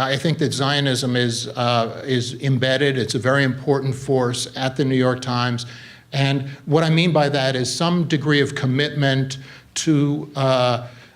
I think that Zionism is embedded. It's a very important force at the New York Times. And what I mean by that is some degree of commitment to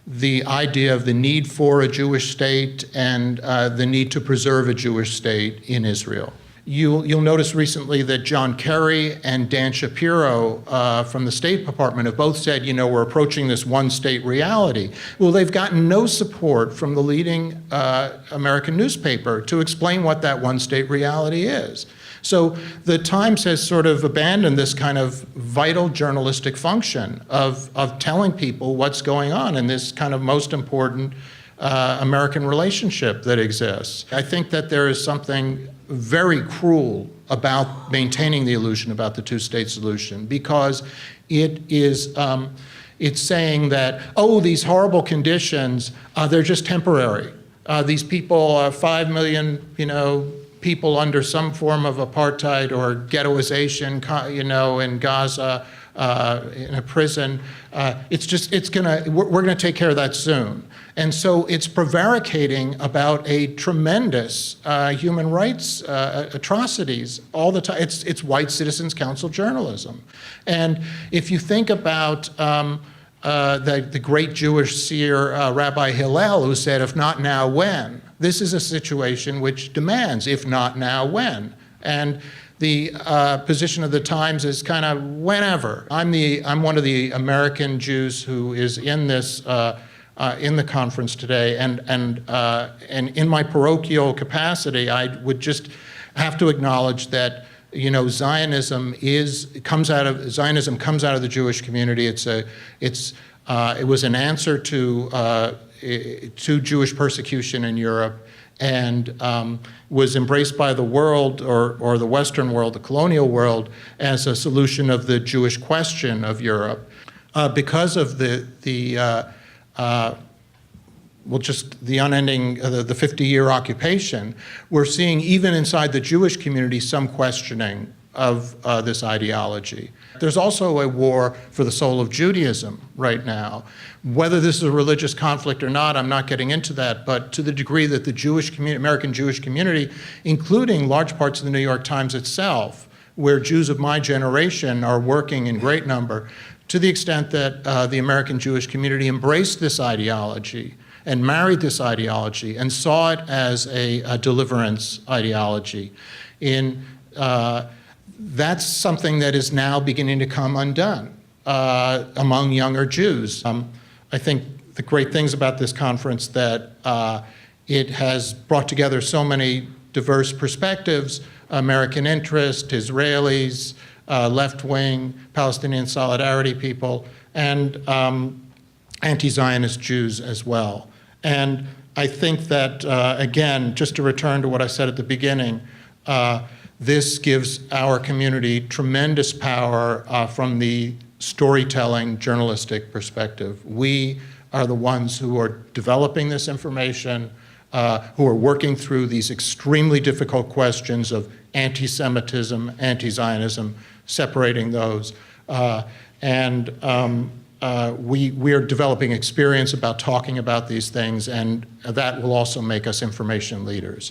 the idea of the need for a Jewish state and the need to preserve a Jewish state in Israel. You'll notice recently that John Kerry and Dan Shapiro from the State Department have both said, we're approaching this one-state reality. Well, they've gotten no support from the leading American newspaper to explain what that one-state reality is. So the Times has sort of abandoned this kind of vital journalistic function of telling people what's going on in this kind of most important American relationship that exists. I think that there is something very cruel about maintaining the illusion about the two-state solution, because it is it's saying that, these horrible conditions, they're just temporary. These people, 5 million, people under some form of apartheid or ghettoization, in Gaza, in a prison. We're gonna take care of that soon. And so it's prevaricating about a tremendous human rights atrocities all the time. It's white Citizens Council journalism. And if you think about the great Jewish seer Rabbi Hillel, who said, if not now, when? This is a situation which demands, if not now, when? And the position of the Times is kind of whenever. I'm one of the American Jews who is in this in the conference today, and in my parochial capacity, I would just have to acknowledge that Zionism comes out of the Jewish community. It was an answer to Jewish persecution in Europe, and was embraced by the world, or the Western world, the colonial world, as a solution of the Jewish question of Europe, because of the unending, the 50-year occupation. We're seeing, even inside the Jewish community, some questioning of this ideology. There's also a war for the soul of Judaism right now. Whether this is a religious conflict or not, I'm not getting into that, but to the degree that the Jewish community, American Jewish community, including large parts of the New York Times itself, where Jews of my generation are working in great number, to the extent that the American Jewish community embraced this ideology and married this ideology and saw it as a deliverance ideology. That's something that is now beginning to come undone among younger Jews. I think the great things about this conference that it has brought together so many diverse perspectives: American interest, Israelis, left-wing, Palestinian solidarity people, and anti-Zionist Jews as well. And I think that, again, just to return to what I said at the beginning, this gives our community tremendous power from the storytelling journalistic perspective. We are the ones who are developing this information, who are working through these extremely difficult questions of anti-Semitism, anti-Zionism, separating those. We are developing experience about talking about these things, and that will also make us information leaders.